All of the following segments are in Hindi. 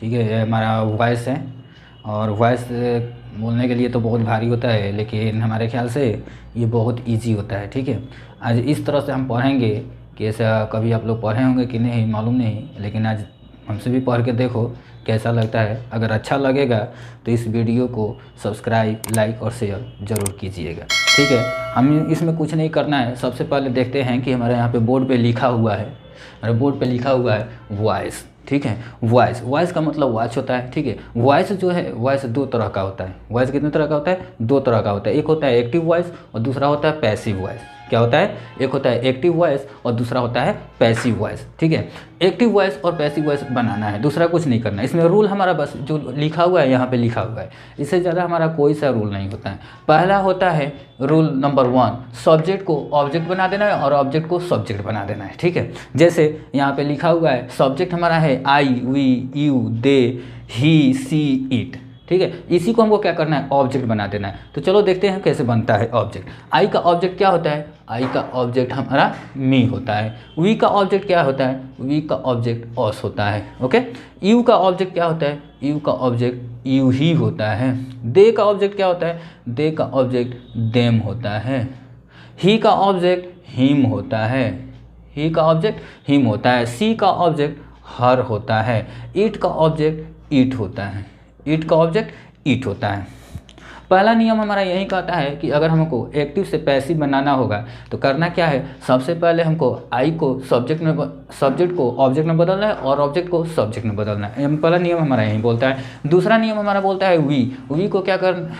ठीक है, ये हमारा वॉइस है और वॉइस बोलने के लिए तो बहुत भारी होता है, लेकिन हमारे ख्याल से ये बहुत इजी होता है। ठीक है, आज इस तरह से हम पढ़ेंगे कि ऐसा कभी आप लोग पढ़े होंगे कि नहीं मालूम नहीं, लेकिन आज हमसे भी पढ़ के देखो कैसा लगता है। अगर अच्छा लगेगा तो इस वीडियो को सब्सक्राइब, लाइक और शेयर ज़रूर कीजिएगा। ठीक है, हमें इसमें कुछ नहीं करना है। सबसे पहले देखते हैं कि हमारे यहाँ पे बोर्ड पे लिखा हुआ है, हमारे बोर्ड पे लिखा हुआ है वॉइस। ठीक है, वॉइस, वॉइस का मतलब वॉच होता है। ठीक है, वॉइस जो है, वॉइस दो तरह का होता है। वॉइस कितने तरह का होता है? दो तरह का होता है। एक होता है एक्टिव वॉइस और दूसरा होता है पैसिव वॉइस। क्या होता है? एक होता है एक्टिव वॉइस और दूसरा होता है पैसिव वॉइस। ठीक है, एक्टिव वॉइस और पैसिव वॉइस बनाना है, दूसरा कुछ नहीं करना है। इसमें रूल हमारा बस जो लिखा हुआ है यहाँ पे लिखा हुआ है, इससे ज़्यादा हमारा कोई सा रूल नहीं होता है। पहला होता है रूल नंबर 1, सब्जेक्ट को ऑब्जेक्ट बना देना है और ऑब्जेक्ट को सब्जेक्ट बना देना है। ठीक है, जैसे यहाँ पे लिखा हुआ है सब्जेक्ट हमारा है I, we, you, they, he, she, it. ठीक है, इसी को हमको क्या करना है? ऑब्जेक्ट बना देना है। तो चलो देखते हैं कैसे बनता है ऑब्जेक्ट। आई का ऑब्जेक्ट क्या होता है? आई का ऑब्जेक्ट हमारा मी होता है। वी का ऑब्जेक्ट क्या होता है? वी का ऑब्जेक्ट ऑस होता है। ओके, यू का ऑब्जेक्ट क्या होता है? यू का ऑब्जेक्ट यू ही होता है। दे का ऑब्जेक्ट क्या होता है? दे का ऑब्जेक्ट देम होता है। ही का ऑब्जेक्ट हिम होता है। ही का ऑब्जेक्ट हिम होता है। सी का ऑब्जेक्ट हर होता है। इट का ऑब्जेक्ट ईट होता है। ईट का ऑब्जेक्ट ईट होता है। पहला नियम हमारा यही कहता है कि अगर हमको एक्टिव से पैसिव बनाना होगा तो करना क्या है? सबसे पहले हमको आई को सब्जेक्ट को ऑब्जेक्ट में बदलना है और ऑब्जेक्ट को सब्जेक्ट में बदलना है। पहला नियम हमारा यही बोलता है। दूसरा नियम हमारा बोलता है वी को क्या कर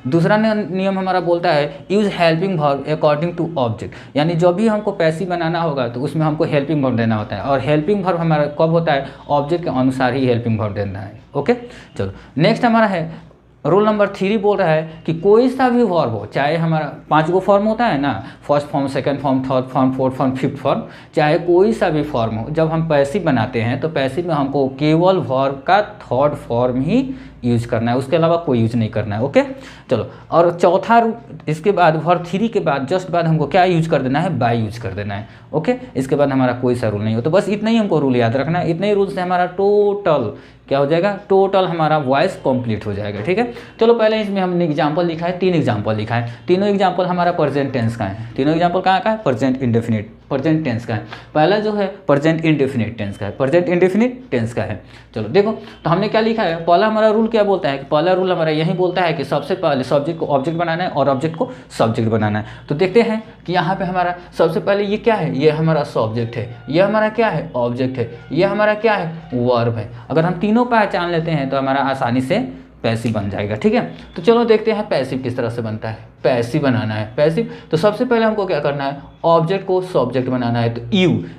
दूसरा नियम हमारा बोलता है use helping verb according to object, यानी जब भी हमको पैसिव बनाना होगा तो उसमें हमको हेल्पिंग वर्ब देना होता है और हेल्पिंग वर्ब हमारा कब होता है? ऑब्जेक्ट के अनुसार ही हेल्पिंग वर्ब देना है। ओके, चलो नेक्स्ट हमारा है रूल नंबर 3 बोल रहा है कि कोई सा भी वर्ब हो, चाहे हमारा 5 गो फॉर्म होता है ना, first form, second form, third form, fourth form, fifth form, चाहे कोई सा भी फॉर्म हो, जब हम पैसिव बनाते हैं तो पैसिव में हमको केवल वर्ब का थर्ड फॉर्म ही यूज करना है, उसके अलावा कोई यूज नहीं करना है। ओके, चलो, और चौथा इसके बाद वर्ब 3 के बाद जस्ट बाद हमको क्या यूज कर देना है? बाय यूज कर देना है। ओके, इसके बाद हमारा कोई सा रूल नहीं हो। तो बस इतना ही हमको रूल याद रखना है। इतने ही रूल से हमारा टोटल क्या हो जाएगा? टोटल हमारा वॉइस कंप्लीट हो जाएगा। ठीक है, चलो पहले इसमें हमने एग्जांपल लिखा है, 3 एग्जांपल लिखा है। तीनों एग्जांपल हमारा प्रेजेंट टेंस का है। तीनों एग्जांपल कहाँ का है? प्रेजेंट इंडेफिनिट, प्रेजेंट टेंस का है। पहला जो है प्रेजेंट इंडेफिनिट टेंस का है, प्रेजेंट इंडेफिनिट टेंस का है। चलो देखो, तो हमने क्या लिखा है? पहला हमारा रूल क्या बोलता है कि पहला रूल हमारा यही बोलता है कि सबसे पहले सब्जेक्ट को ऑब्जेक्ट बनाना है और ऑब्जेक्ट को सब्जेक्ट बनाना है। तो देखते हैं कि यहाँ पे हमारा सबसे पहले ये क्या है? ये हमारा सब्जेक्ट है, ये हमारा क्या है? ऑब्जेक्ट है, ये हमारा क्या है? वर्ब है। अगर हम तीनों पहचान लेते हैं तो हमारा आसानी से पैसिव बन जाएगा। ठीक है, तो चलो देखते हैं पैसिव किस तरह से बनता है। पैसिव बनाना है पैसिव, तो सबसे पहले हमको क्या करना है? ऑब्जेक्ट को सब्जेक्ट बनाना है। तो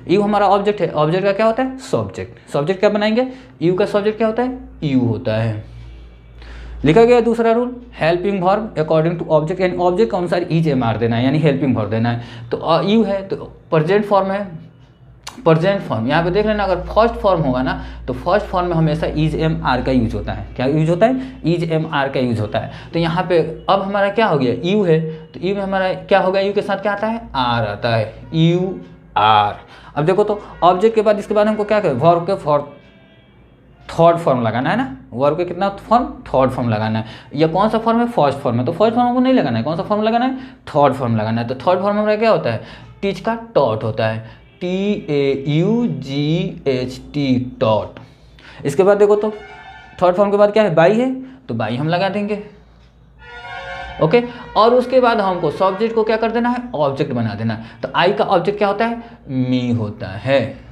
यू हमारा ऑब्जेक्ट है, ऑब्जेक्ट का क्या होता है? सब्जेक्ट। सब्जेक्ट क्या बनाएंगे? यू का सब्जेक्ट क्या होता है? यू होता है। लिखा गया दूसरा rule, helping verb according to object, यानी ऑब्जेक्ट के अनुसार इज एम आर देना है, यानी हेल्पिंग वर्ब देना है। तो यू है तो प्रेजेंट फॉर्म है, प्रेजेंट फॉर्म। यहाँ पे देख लेना, अगर फर्स्ट फॉर्म होगा ना तो फर्स्ट फॉर्म में हमेशा इज एम आर का यूज होता है। क्या यूज होता है? इज एम आर का यूज होता है। तो यहाँ पे अब हमारा क्या हो गया? यू है, तो यू में हमारा क्या होगा? यू के साथ क्या आता है? आर आता है, यू आर। अब देखो तो ऑब्जेक्ट के बाद इसके बाद हमको क्या करें? वर्ब के थर्ड फॉर्म लगाना है ना। वर्ब के कितना फॉर्म? थर्ड फॉर्म लगाना है। या कौन सा फॉर्म है? फर्स्ट फॉर्म है, तो फर्स्ट फॉर्म को नहीं लगाना है। कौन सा फॉर्म लगाना है? थर्ड फॉर्म लगाना है। तो थर्ड फॉर्म हमारा क्या होता है? टीच का टॉट होता है, TAUGHT टॉट। इसके बाद देखो तो थर्ड फॉर्म के बाद क्या है? बाई है, तो बाई हम लगा देंगे। ओके, और उसके बाद हमको सब्जेक्ट को क्या कर देना है? ऑब्जेक्ट बना देना है। तो आई का ऑब्जेक्ट क्या होता है? मी होता है।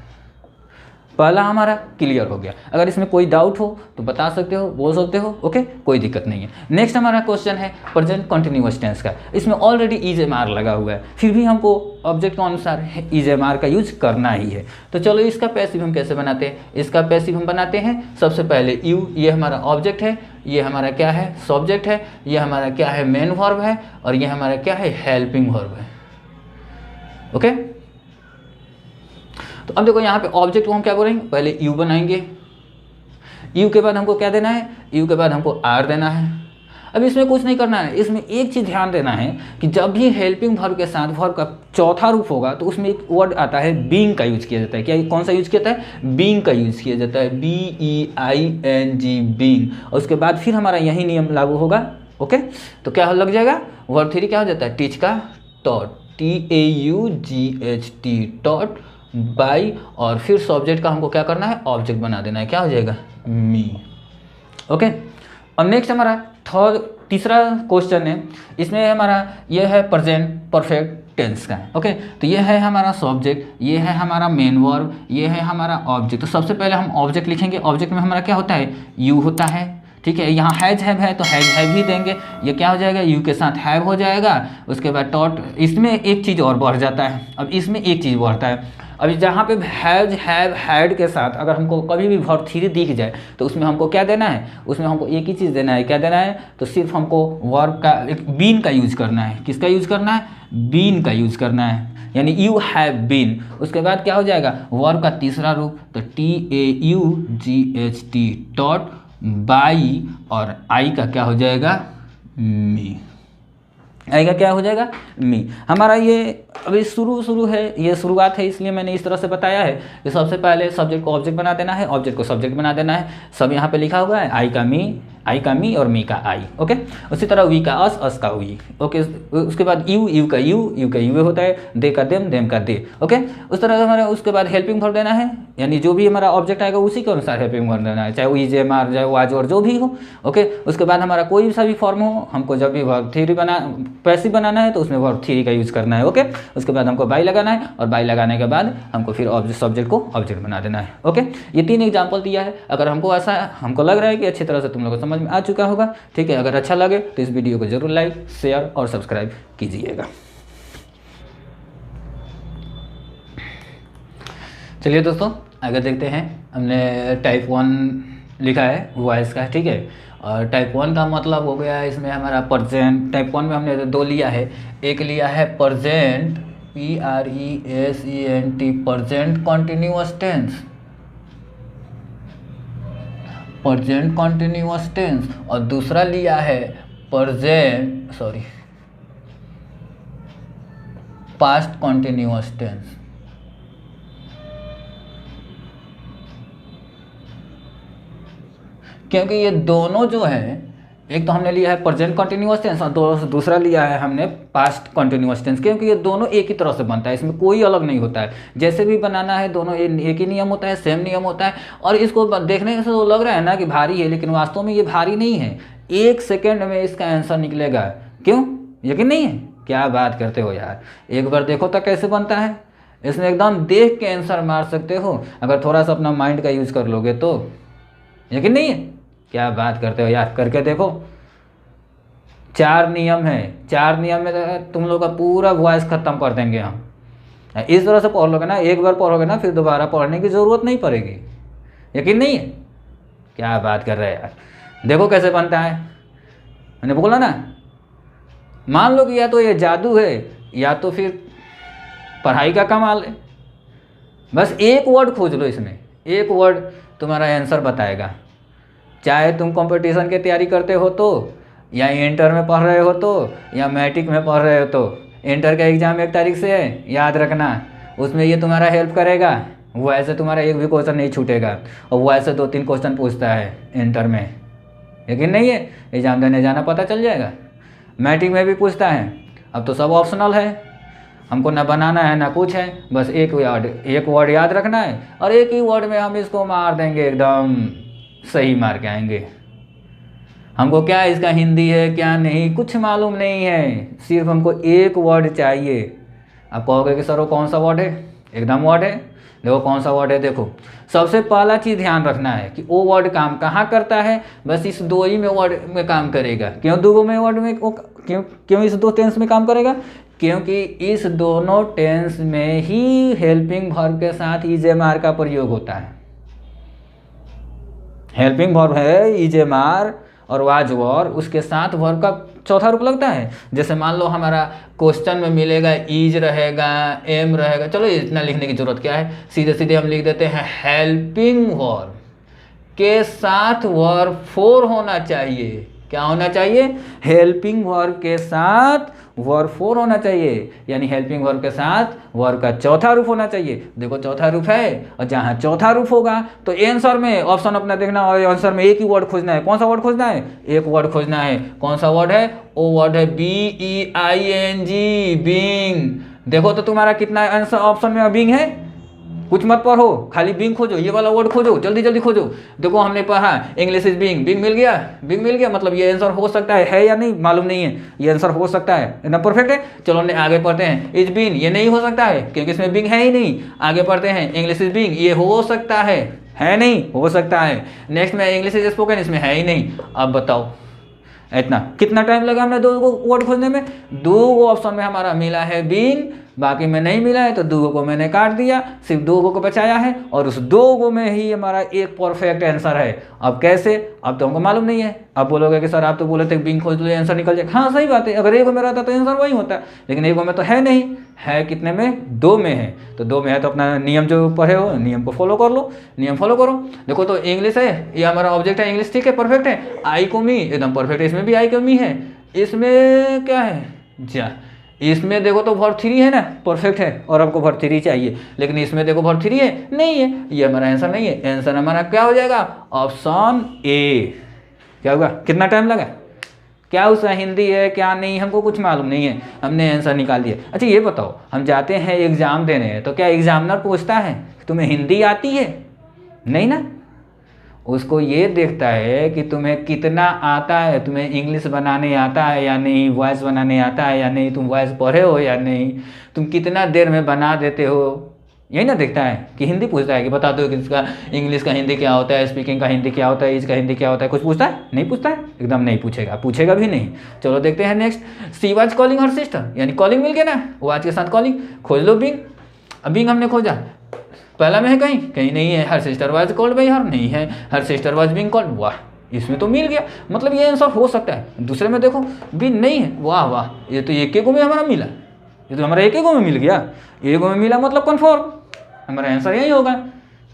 पहला हमारा क्लियर हो गया। अगर इसमें कोई डाउट हो तो बता सकते हो, बोल सकते हो। ओके, कोई दिक्कत नहीं है। नेक्स्ट हमारा क्वेश्चन है प्रेजेंट कंटिन्यूअस टेंस का। इसमें ऑलरेडी इज एम आर लगा हुआ है, फिर भी हमको ऑब्जेक्ट के अनुसार इज एम आर का यूज करना ही है। तो चलो इसका पैसिव हम कैसे बनाते हैं? इसका पैसिव हम बनाते हैं सबसे पहले यू, ये हमारा ऑब्जेक्ट है, ये हमारा क्या है? सब्जेक्ट है, ये हमारा क्या है? मेन वर्ब है, और ये हमारा क्या है? हेल्पिंग वर्ब है। ओके, तो अब देखो यहाँ पे ऑब्जेक्ट को हम क्या बोलेंगे? पहले यू बनाएंगे, यू के बाद हमको क्या देना है? यू के बाद हमको आर देना है। अब इसमें कुछ नहीं करना है, इसमें एक चीज़ ध्यान देना है कि जब भी हेल्पिंग वर्ब के साथ वर्ब का चौथा रूप होगा तो उसमें एक वर्ड आता है बीइंग का यूज किया जाता है। क्या कौन सा यूज किया जाता है? बीइंग का यूज किया जाता है, BEING बीइंग। और उसके बाद फिर हमारा यही नियम लागू होगा। ओके, तो क्या लग जाएगा? वर्ब 3 क्या हो जाता है? टीच का टॉट, TAUGHT टॉट बाई, और फिर सब्जेक्ट का हमको क्या करना है? ऑब्जेक्ट बना देना है। क्या हो जाएगा? मी। ओके, अब नेक्स्ट हमारा तीसरा क्वेश्चन है। इसमें हमारा ये है प्रेजेंट परफेक्ट टेंस का। ओके, तो ये है हमारा सब्जेक्ट, ये है हमारा मेन वर्ब, ये है हमारा ऑब्जेक्ट। तो सबसे पहले हम ऑब्जेक्ट लिखेंगे। ऑब्जेक्ट में हमारा क्या होता है? यू होता है। ठीक है, यहाँ हैज हैव है तो हैज हैव ही देंगे। ये क्या हो जाएगा? यू के साथ हैव हो जाएगा। उसके बाद टॉट, इसमें एक चीज़ और बढ़ जाता है। अब इसमें एक चीज़ बढ़ता है, अभी जहाँ पे हैज हैव हैड के साथ अगर हमको कभी भी वर्ब 3 दिख जाए तो उसमें हमको क्या देना है? उसमें हमको एक ही चीज़ देना है। क्या देना है? तो सिर्फ हमको वर्ब का एक बीन का यूज करना है। किसका यूज करना है? बीन का यूज करना है, यानी यू हैव बीन। उसके बाद क्या हो जाएगा? वर्ब का तीसरा रूप, तो TAUGHT डॉट बाई, और आई का क्या हो जाएगा? मी। आई का क्या हो जाएगा? मी। हमारा ये अभी शुरू है, ये शुरुआत है, इसलिए मैंने इस तरह से बताया है कि सबसे पहले सब्जेक्ट को ऑब्जेक्ट बना देना है, ऑब्जेक्ट को सब्जेक्ट बना देना है। सब यहाँ पे लिखा हुआ है, आई का मी और मी का आई। ओके, उसी तरह वी का अस का वी। ओके, उसके बाद यू का यू होता है, दे का देम का दे। ओके, उस तरह हमारे उसके बाद हेल्पिंग वर्ब देना है, यानी जो भी हमारा ऑब्जेक्ट आएगा उसी के अनुसार हेल्पिंग वर्ब देना है, चाहे वो इज, एम, आर, चाहे वो आज और जो भी हो। ओके, उसके बाद हमारा कोई सा भी फॉर्म हो, हमको जब भी वर्ब 3 पैसिव बनाना है तो उसमें वर्ब 3 का यूज़ करना है। ओके, उसके बाद हमको बाई लगाना है, और बाई लगाने के बाद हमको फिर सब्जेक्ट को ऑब्जेक्ट बना देना है। ओके, ये 3 एग्जाम्पल दिया है। अगर हमको ऐसा हमको लग रहा है कि अच्छी तरह से तुम लोगों को समझ में आ चुका होगा। ठीक है, अगर अच्छा लगे तो इस वीडियो को जरूर लाइक, शेयर और सब्सक्राइब कीजिएगा। चलिए दोस्तों, आगे देखते हैं। हमने टाइप 1 लिखा है वॉइस का। ठीक है, और टाइप 1 का मतलब हो गया है इसमें हमारा प्रेजेंट। टाइप 1 में हमने 2 लिया है। एक लिया है present, PRESENT, present continuous tense, present continuous tense. और दूसरा लिया है पास्ट कॉन्टिन्यूअस टेंस। क्योंकि ये दोनों जो है, एक तो हमने लिया है प्रेजेंट कॉन्टिन्यूअस टेंस और दूसरा लिया है हमने पास्ट कॉन्टिन्यूअस टेंस, क्योंकि ये दोनों एक ही तरह से बनता है, इसमें कोई अलग नहीं होता है। जैसे भी बनाना है दोनों एक ही नियम होता है, सेम नियम होता है। और इसको देखने से तो लग रहा है ना कि भारी है, लेकिन वास्तव में ये भारी नहीं है। 1 सेकेंड में इसका आंसर निकलेगा। क्यों? यकीन नहीं है? क्या बात करते हो यार, एक बार देखो तो कैसे बनता है। इसमें एकदम देख के आंसर मार सकते हो, अगर थोड़ा सा अपना माइंड का यूज़ कर लोगे तो। यकीन नहीं है? क्या बात करते हो यार, करके देखो। 4 नियम है, 4 नियम में तुम लोग का पूरा वॉइस खत्म कर देंगे हम। इस तरह से पढ़ लोगे ना, एक बार पढ़ोगे ना, फिर दोबारा पढ़ने की ज़रूरत नहीं पड़ेगी। यकीन नहीं है? क्या बात कर रहे हैं यार, देखो कैसे बनता है। मैंने बोला ना, मान लो कि या तो ये जादू है या तो फिर पढ़ाई का कमाल है। बस एक वर्ड खोज लो, इसमें एक वर्ड तुम्हारा आंसर बताएगा। चाहे तुम कंपटीशन की तैयारी करते हो तो, या इंटर में पढ़ रहे हो तो, या मैट्रिक में पढ़ रहे हो तो। इंटर का एग्ज़ाम 1 तारीख से है, याद रखना। उसमें ये तुम्हारा हेल्प करेगा। वो ऐसे तुम्हारा एक भी क्वेश्चन नहीं छूटेगा, और वो ऐसे 2-3 क्वेश्चन पूछता है इंटर में। यकीन नहीं है? एग्ज़ाम देने जाना, पता चल जाएगा। मैट्रिक में भी पूछता है। अब तो सब ऑप्शनल है, हमको ना बनाना है ना कुछ है, बस एक वर्ड याद रखना है, और एक ही वर्ड में हम इसको मार देंगे, एकदम सही मार के आएंगे। हमको क्या इसका हिंदी है क्या नहीं कुछ मालूम नहीं है, सिर्फ हमको एक वर्ड चाहिए। आप कहोगे कि सर वो कौन सा वर्ड है? एकदम वर्ड है। देखो कौन सा वर्ड है, देखो। सबसे पहला चीज़ ध्यान रखना है कि वो वर्ड काम कहाँ करता है। बस इस 2 ही में वर्ड में काम करेगा। क्यों 2 में वर्ड में क्यों इस 2 टेंस में काम करेगा? क्योंकि इस दोनों टेंस में ही हेल्पिंग वर्ब के साथ इजेमार का प्रयोग होता है। हेल्पिंग वर्ब है इजेमार और वाजवर, उसके साथ वर्ब का चौथा रूप लगता है। जैसे मान लो हमारा क्वेश्चन में मिलेगा इज रहेगा, एम रहेगा। चलो इतना लिखने की जरूरत क्या है, सीधे सीधे हम लिख देते हैं हेल्पिंग वर्ब के साथ वर्ब 4 होना चाहिए। क्या होना चाहिए, हेल्पिंग वर्ब के साथ वर्ब 4 होना चाहिए, यानी हेल्पिंग वर्ब के साथ वर्ब का चौथा रूप होना चाहिए। देखो चौथा रूप है, और जहाँ चौथा रूप होगा तो आंसर में ऑप्शन अपना देखना, और आंसर में एक ही वर्ड खोजना है। कौन सा वर्ड खोजना है, एक वर्ड खोजना है। कौन सा वर्ड है, वो वर्ड है BEING, बीइंग। देखो तो तुम्हारा कितना आंसर ऑप्शन में बीइंग है, कुछ मत पढ़ो, खाली बीइंग खोजो, ये वाला वर्ड खोजो, जल्दी जल्दी खोजो। देखो हमने पढ़ा इंग्लिश इज बीइंग, बीइंग मिल गया, बीइंग मिल गया, मतलब ये आंसर हो सकता है या नहीं मालूम नहीं है, ये आंसर हो सकता है, एकदम परफेक्ट है। चलो आगे पढ़ते हैं, इज बीन, ये नहीं हो सकता है क्योंकि इसमें बीइंग है ही नहीं। आगे पढ़ते हैं, इंग्लिश इज बीइंग, ये हो सकता है नहीं, हो सकता है। नेक्स्ट में इंग्लिश इज स्पोकन, इसमें है ही नहीं। अब बताओ इतना कितना टाइम लगा हमने दो वर्ड खोजने में, दो ऑप्शन में हमारा मिला है बीइंग, बाकी में नहीं मिला है तो दो को मैंने काट दिया, सिर्फ दो को बचाया है, और उस दो में ही हमारा एक परफेक्ट आंसर है। अब कैसे, अब तो हमको मालूम नहीं है। अब बोलोगे कि सर आप तो बोले थे बीइंग खोज लो आंसर निकल जाए। हाँ सही बात है, अगर एक में रहता तो आंसर वही होता, लेकिन एक में तो है नहीं, है कितने में, दो में है। तो दो में है तो अपना नियम जो पढ़े हो नियम को फॉलो कर लो, नियम फॉलो करो। देखो तो इंग्लिश है, ये हमारा ऑब्जेक्ट है इंग्लिश, ठीक है परफेक्ट है। आई को मी एकदम परफेक्ट है, इसमें भी आई को मी है। इसमें क्या है, जा इसमें देखो तो वर्ब 3 है ना, परफेक्ट है, और हमको वर्ब 3 चाहिए, लेकिन इसमें देखो वर्ब 3 है नहीं है, ये हमारा आंसर नहीं है। आंसर हमारा क्या हो जाएगा, ऑप्शन ए। क्या होगा, कितना टाइम लगा, क्या उसका हिंदी है क्या नहीं हमको कुछ मालूम नहीं है, हमने आंसर निकाल दिया। अच्छा ये बताओ, हम जाते हैं एग्जाम देने तो क्या एग्जामिनर पूछता है तुम्हें हिंदी आती है, नहीं ना, उसको ये देखता है कि तुम्हें कितना आता है, तुम्हें इंग्लिश बनाने आता है या नहीं, वॉइस बनाने आता है या नहीं, तुम वॉइस पढ़े हो या नहीं, तुम कितना देर में बना देते हो, यही ना देखता है। कि हिंदी पूछता है कि बता दो कि इसका इंग्लिश का हिंदी क्या होता है, स्पीकिंग का हिंदी क्या होता है, इसका हिंदी क्या होता है, कुछ पूछता है, नहीं पूछता है, एकदम नहीं पूछेगा, पूछेगा भी नहीं। चलो देखते हैं next, she was calling her sister, यानी कॉलिंग मिल गया ना, वाज के साथ कॉलिंग, खोज लो बीइंग। अब बीइंग हमने खोजा, पहला में है कहीं, कहीं नहीं है। Her sister was called by हर, नहीं है। Her sister was being called, वाह इसमें तो मिल गया, मतलब ये आंसर हो सकता है। दूसरे में देखो बीइंग नहीं है, वाह वाह ये तो एक को में हमारा मिला, ये तो हमारा एक को में मिल गया, एक में मिला मतलब कन्फर्म हमारा आंसर यही होगा।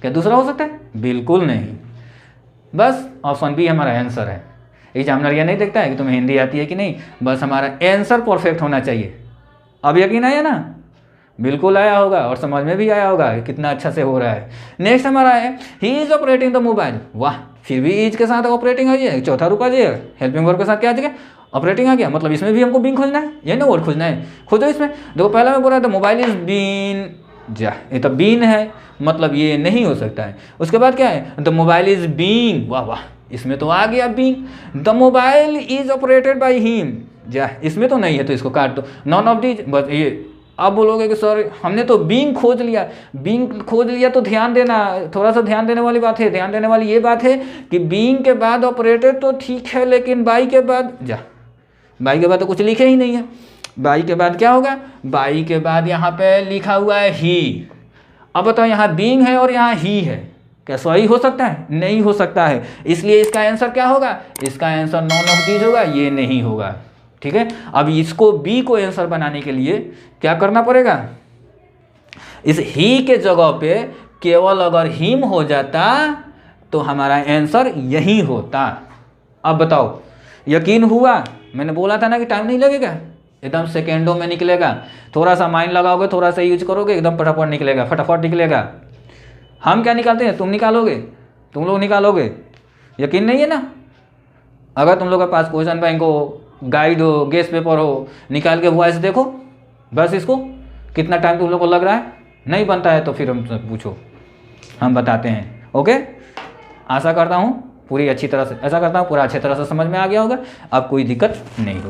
क्या दूसरा हो सकता है, बिल्कुल नहीं, बस ऑप्शन बी हमारा आंसर है। एग्जामिनर यह नहीं देखता है कि तुम्हें हिंदी आती है कि नहीं, बस हमारा आंसर परफेक्ट होना चाहिए। अब यकीन आया ना, बिल्कुल आया होगा, और समझ में भी आया होगा कि कितना अच्छा से हो रहा है। नेक्स्ट हमारा है, he is operating the mobile, वाह फिर भी इज के साथ ऑपरेटिंग आ गया, चौथा रूप आ जाएगा, हेल्पिंग वर्ब के साथ क्या आ जाएगा, ऑपरेटिंग आ गया, मतलब इसमें भी हमको बीइंग खोजना है, यही ना वर्ड खोजना है, खोजो इसमें। देखो पहला में बोल रहा था मोबाइल इज बीन, जा ये तो बीन है, मतलब ये नहीं हो सकता है। उसके बाद क्या है, द मोबाइल इज बीइंग, वाह वाह इसमें तो आ गया being. The mobile is operated by him, जा इसमें तो नहीं है तो इसको काट दो, नॉन ऑफ दीज, बस ये। अब बोलोगे कि सर हमने तो बीइंग खोज लिया, बीइंग खोज लिया तो ध्यान देना, थोड़ा सा ध्यान देने वाली बात है, ध्यान देने वाली ये बात है कि बीइंग के बाद ऑपरेटेड तो ठीक है, लेकिन बाई के बाद, जा बाई के बाद तो कुछ लिखे ही नहीं है, बाई के बाद क्या होगा, बाई के बाद यहाँ पे लिखा हुआ है ही। अब बताओ यहाँ बीइंग है और यहाँ ही है, क्या सही हो सकता है, नहीं हो सकता है, इसलिए इसका आंसर क्या होगा, इसका आंसर नॉन ऑफ दीज होगा, ये नहीं होगा, ठीक है। अब इसको बी को आंसर बनाने के लिए क्या करना पड़ेगा, इस ही के जगह पे केवल अगर हिम हो जाता तो हमारा आंसर यही होता। अब बताओ यकीन हुआ, मैंने बोला था ना कि टाइम नहीं लगेगा, एकदम सेकेंडों में निकलेगा, थोड़ा सा माइंड लगाओगे, थोड़ा सा यूज करोगे, एकदम फटाफट निकलेगा, फटाफट निकलेगा। हम क्या निकालते हैं, तुम निकालोगे, तुम लोग निकालोगे, यकीन नहीं है ना। अगर तुम लोग के पास क्वेश्चन बैंक हो, गाइड हो, गेस पेपर हो, निकाल के वॉइस देखो, बस इसको कितना टाइम तुम लोग को लग रहा है, नहीं बनता है तो फिर हम पूछो, हम बताते हैं। ओके, आशा करता हूँ पूरी अच्छी तरह से, ऐसा करता हूँ पूरा अच्छी तरह से समझ में आ गया होगा, अब कोई दिक्कत नहीं होगी।